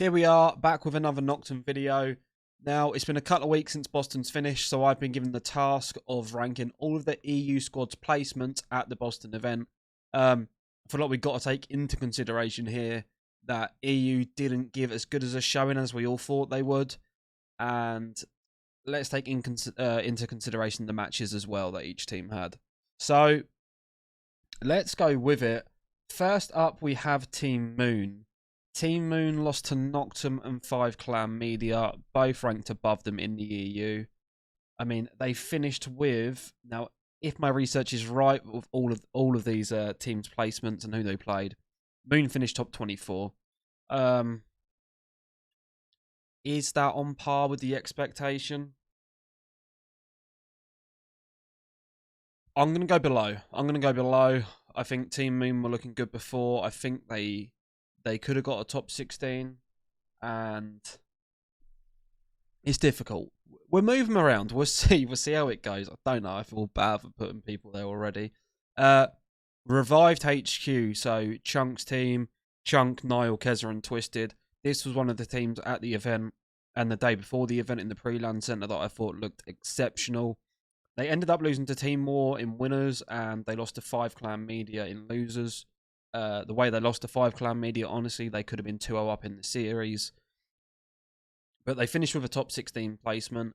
Here we are, back with another Noctem video. Now, it's been a couple of weeks since Boston's finished, so I've been given the task of ranking all of the EU squad's placements at the Boston event. I feel like we've got to take into consideration here that EU didn't give as good as a showing as we all thought they would. And let's take into consideration the matches as well that each team had. So, let's go with it. First up, we have Team Moon. Team Moon lost to Noctem and 5clan Media, both ranked above them in the EU. I mean, they finished with, now, if my research is right with all of these teams' placements and who they played, Moon finished top 24. Is that on par with the expectation? I'm going to go below. I think Team Moon were looking good before. I think they could have got a top 16, and it's difficult. We'll move them around. We'll see how it goes. I don't know. I feel bad for putting people there already. Revived HQ, so Chunk's team, Chunk, Niall, Keza, and Twisted. This was one of the teams at the event and the day before the event in the pre-land centre that I thought looked exceptional. They ended up losing to Team War in winners, and they lost to 5clan Media in losers. The way they lost to 5clan Media, honestly, they could have been 2-0 up in the series. But they finished with a top 16 placement.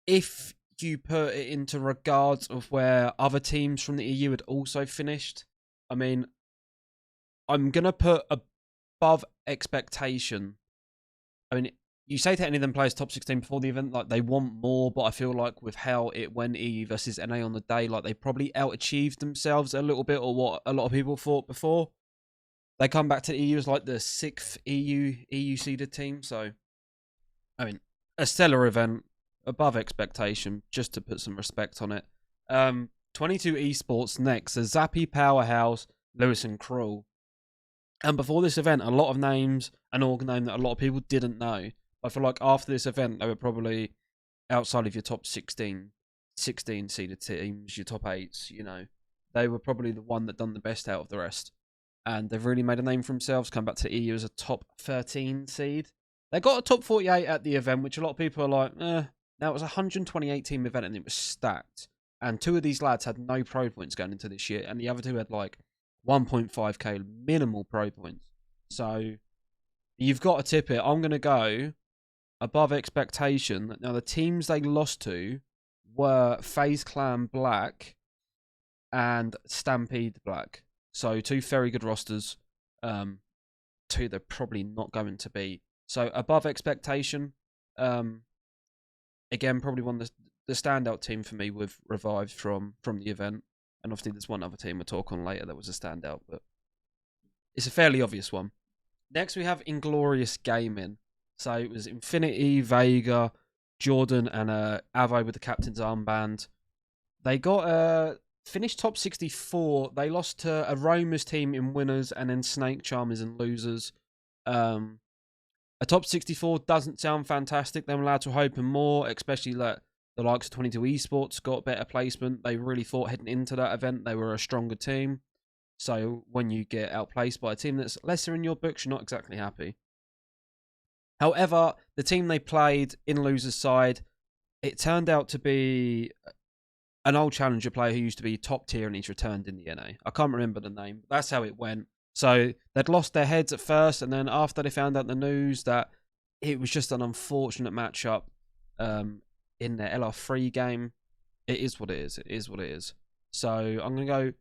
If you put it into regards of where other teams from the EU had also finished, I mean, I'm going to put above expectation. I mean, you say to any of them players top 16 before the event, like, they want more, but I feel like with how it went EU versus NA on the day, like, they probably out-achieved themselves a little bit, or what a lot of people thought before. They come back to the EU as like the 6th EU seeded team, so I mean, a stellar event, above expectation, just to put some respect on it. 22 Esports next, the Zappy Powerhouse, Lewis and Cruel. And before this event, a lot of names, an org name that a lot of people didn't know. I feel like after this event, they were probably outside of your top 16 seeded teams, your top 8s, you know. They were probably the one that done the best out of the rest. And they've really made a name for themselves, come back to EU as a top 13 seed. They got a top 48 at the event, which a lot of people are like, eh. Now, it was a 128 team event, and it was stacked. And 2 of these lads had no pro points going into this year, and the other 2 had like 1.5k minimal pro points. So, you've got to tip it. I'm going to go above expectation. Now, the teams they lost to were FaZe Clan Black and Stampede Black. So 2 very good rosters. 2 they're probably not going to beat. So above expectation. Again, probably one of the standout team for me with Revived from the event. And obviously there's one other team we'll talk on later that was a standout, but it's a fairly obvious one. Next we have Inglorious Gaming. So it was Infinity, Vega, Jordan, and Avo with the captain's armband. They got finished top 64. They lost to Aroma's team in winners, and then Snake Charmers in losers. A top 64 doesn't sound fantastic. They're allowed to hope and more, especially that the likes of 22 Esports got better placement. They really thought heading into that event they were a stronger team. So when you get outplaced by a team that's lesser in your books, you're not exactly happy. However, the team they played in losers side, it turned out to be an old challenger player who used to be top tier, and he's returned in the NA. I can't remember the name, but that's how it went. So they'd lost their heads at first, and then after they found out the news that it was just an unfortunate matchup in their LR3 game, it is what it is. It is what it is. So I'm going to go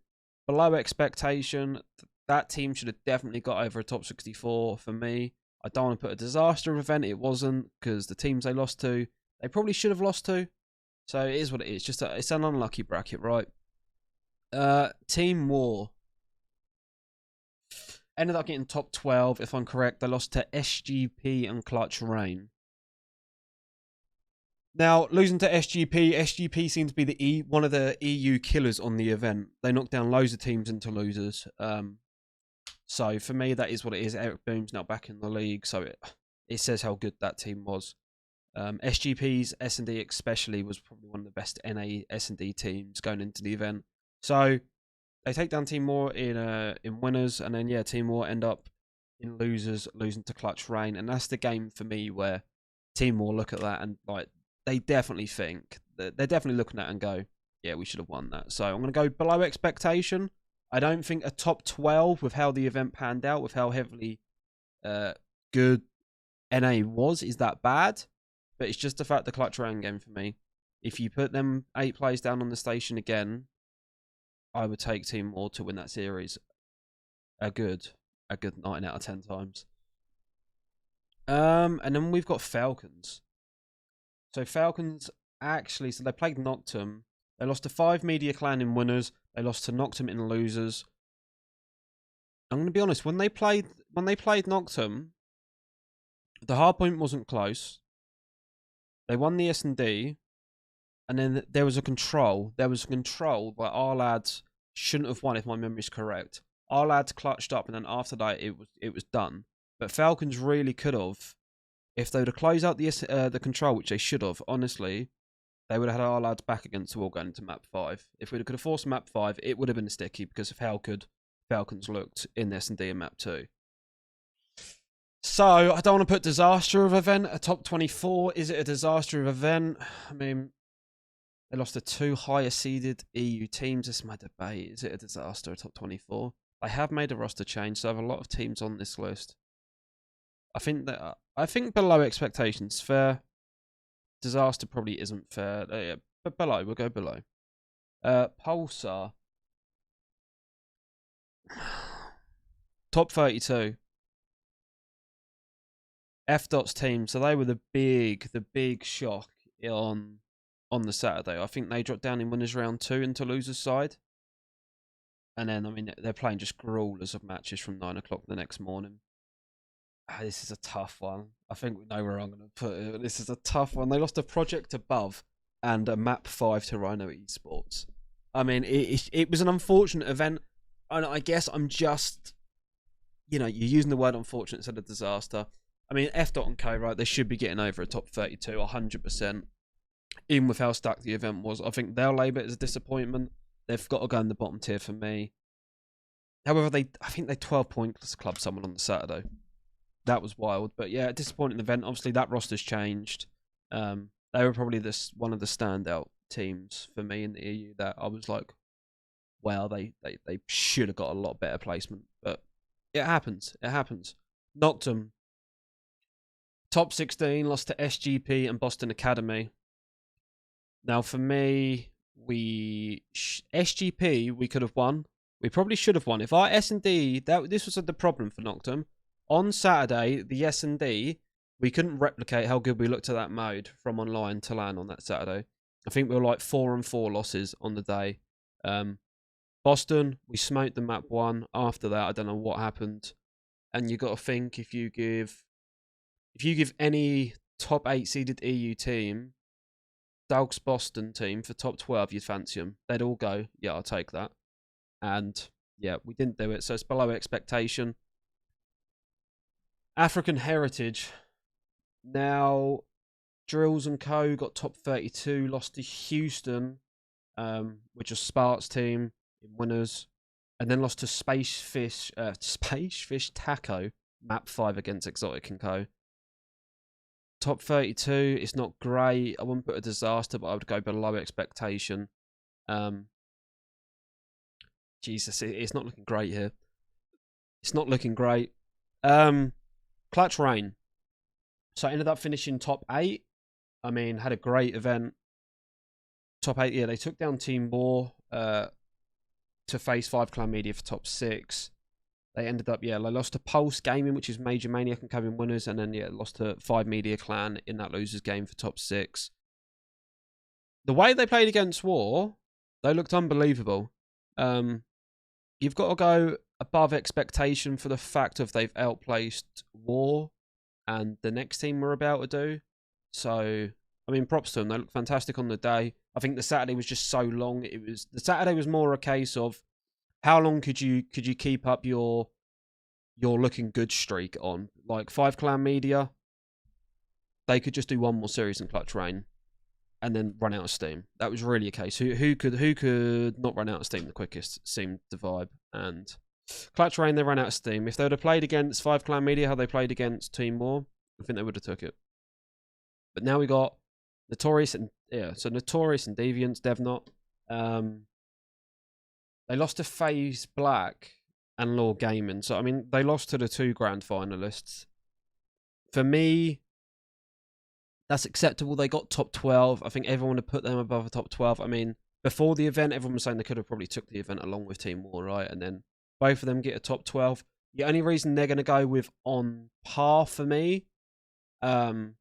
below expectation. That team should have definitely got over a top 64 for me. I don't want to put a disaster event. It wasn't, because the teams they lost to, they probably should have lost to. So it is what it is. Just it's an unlucky bracket, right? Team War ended up getting top 12, if I'm correct. They lost to SGP and Clutch Rayn. Now, losing to SGP seemed to be one of the EU killers on the event. They knocked down loads of teams into losers. So for me, that is what it is. Eric Boom's now back in the league, so it says how good that team was. SGP's S&D especially was probably one of the best NA S&D teams going into the event. So they take down Team War in winners, and then yeah, Team War end up in losers, losing to Clutch Rayn, and that's the game for me where Team will look at that and like they definitely think they're definitely looking at it and go, yeah, we should have won that. So I'm going to go below expectation. I don't think a top 12 with how the event panned out, with how heavily good NA was, is that bad. But it's just the fact the Clutch Rayn game for me. If you put them 8 players down on the station again, I would take Team War to win that series a good 9 out of 10 times. And then we've got Falcons. So Falcons actually, so they played Noctem. They lost to 5 Media Clan in winners. They lost to Noctem in losers. I'm going to be honest, when they played Noctem, the hardpoint wasn't close. They won the S&D, and then there was a control. There was a control where our lads shouldn't have won, if my memory's correct. Our lads clutched up, and then after that, it was done. But Falcons really could have, if they would have closed out the control, which they should have. Honestly, they would have had our lads back against the wall going into map 5. If we could have forced map 5, it would have been sticky because of how good Falcons looked in S&D and map 2. So I don't want to put disaster of event a top 24. Is it a disaster of event? I mean, they lost to 2 higher seeded EU teams. This is my debate. Is it a disaster, a top 24? They have made a roster change, so I have a lot of teams on this list. I think below expectations fair. Disaster probably isn't fair. Yeah, but below, we'll go below. Pulsar. Top 32. F.Dot's team, so they were the big shock on the Saturday. I think they dropped down in winners round 2 into losers side. And then, I mean, they're playing just gruelers of matches from 9 o'clock the next morning. This is a tough one. I think we know where I'm going to put it. This is a tough one. They lost a Project Above and a Map 5 to Rhino Esports. I mean, it was an unfortunate event. And I guess I'm just, you're using the word unfortunate instead of disaster. I mean, F.Dot and Co, right, they should be getting over a top 32, 100%. Even with how stacked the event was. I think they'll label it as a disappointment. They've got to go in the bottom tier for me. However, I think they 12-point club someone on the Saturday. That was wild. But yeah, a disappointing event. Obviously, that roster's changed. They were probably one of the standout teams for me in the EU that I was like, well, they should have got a lot better placement. But it happens. It happens. Noctem. Top 16, lost to SGP and Boston Academy. Now, for me, SGP, we could have won. We probably should have won. If our S&D, this was the problem for Noctem. On Saturday, the S&D, we couldn't replicate how good we looked at that mode from online to LAN on that Saturday. I think we were like 4-4 losses on the day. Boston, we smoked the map 1. After that, I don't know what happened. And you got to think, if you give any top 8 seeded EU team, Doug's Boston team for top 12, you'd fancy them. They'd all go, yeah, I'll take that. And yeah, we didn't do it, so it's below expectation. African Heritage. Now, Drills and Co got top 32, lost to Houston, which is Spart's team in winners, and then lost to Spacefish Taco, map 5 against Exotic and Co. Top 32, it's not great. I wouldn't put a disaster, but I would go below expectation. Jesus, it's not looking great here. It's not looking great. Clutch Rayn. So I ended up finishing top 8. I mean, had a great event. Top 8, yeah, they took down Team War to face 5 Clan Media for top 6. They ended up, yeah, they lost to Pulse Gaming, which is Major Maniac and Cabin winners, and then, yeah, lost to 5 Media Clan in that losers game for top 6. The way they played against War, they looked unbelievable. You've got to go above expectation for the fact of they've outplaced War and the next team we're about to do. So, I mean, props to them. They looked fantastic on the day. I think the Saturday was just so long. The Saturday was more a case of how long could you keep up your looking good streak on? Like 5 Clan Media, they could just do one more series in Clutch Rayn and then run out of steam. That was really a case. Who could not run out of steam the quickest seemed the vibe. And Clutch Rayn, they ran out of steam. If they would have played against 5 Clan Media, how they played against Team War, I think they would have took it. But now we got Notorious and so Notorious and Deviance, Devnot. They lost to FaZe Black and Law Gaming. So I mean, they lost to the 2 grand finalists. For me, that's acceptable. They got top 12. I think everyone would put them above the top 12. I mean, before the event, everyone was saying they could have probably took the event along with Team War, right? And then both of them get a top 12. The only reason they're going to go with on par for me, and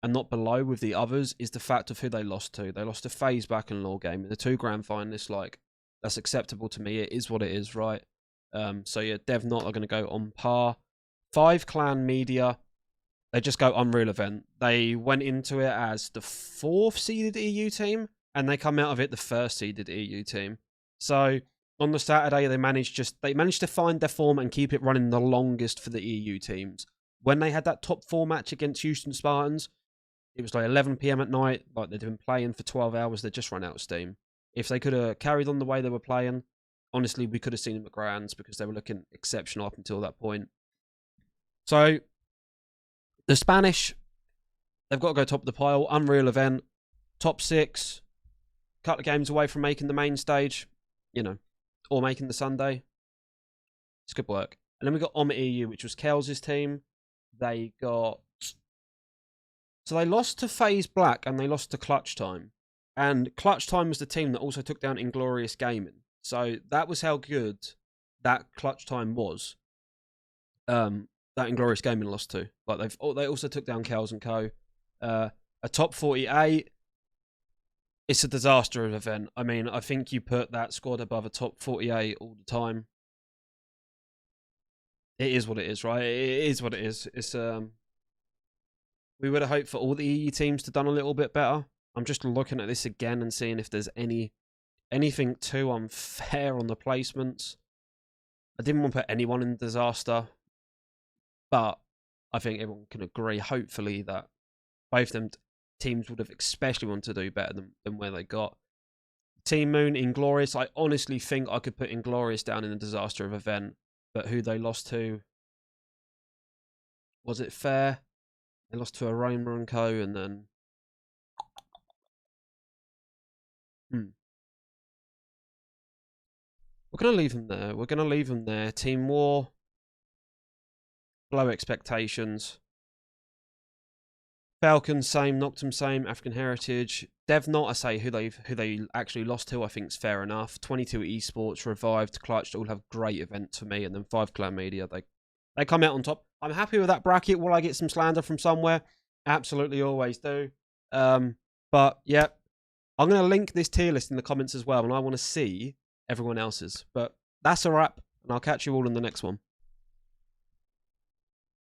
not below with the others, is the fact of who they lost to. They lost to FaZe Black and Law Gaming, the 2 grand finalists. Like, that's acceptable to me. It is what it is, right? So yeah, Devnot are going to go on par. 5 Clan Media, they just go Unreal Event. They went into it as the 4th seeded EU team, and they come out of it the 1st seeded EU team. So on the Saturday, they managed to find their form and keep it running the longest for the EU teams. When they had that top 4 match against Houston Spartans, it was like 11 PM at night. Like, they'd been playing for 12 hours. They just run out of steam. If they could have carried on the way they were playing, honestly, we could have seen them at Grands because they were looking exceptional up until that point. So the Spanish, they've got to go top of the pile. Unreal Event, top 6, couple of games away from making the main stage, you know, or making the Sunday. It's good work. And then we got Omit EU, which was Kels' team. They got... So they lost to FaZe Black and they lost to Clutch Time. And Clutch Time was the team that also took down Inglorious Gaming. So that was how good that Clutch Time was. That Inglorious Gaming lost to. Like, they also took down Kels and Co. A top 48. It's a disaster of event. I mean, I think you put that squad above a top 48 all the time. It is what it is, right? It is what it is. It's we would have hoped for all the EU teams to have done a little bit better. I'm just looking at this again and seeing if there's anything too unfair on the placements. I didn't want to put anyone in disaster, but I think everyone can agree, hopefully, that both of them teams would have especially wanted to do better than where they got. Team Moon, Inglorious. I honestly think I could put Inglorious down in a disaster of event, but who they lost to, was it fair? They lost to a Rayn and Co. and then... We're going to leave them there. We're going to leave them there. Team War, below expectations. Falcons, same. Noctem, same. African Heritage. Devnot, I say, who they actually lost to, I think is fair enough. 22 Esports, Revived, Clutch, all have great events for me. And then 5 Clan Media, they come out on top. I'm happy with that bracket. Will I get some slander from somewhere? Absolutely always do. But, yeah. I'm going to link this tier list in the comments as well. And I want to see everyone else's. But that's a wrap. And I'll catch you all in the next one.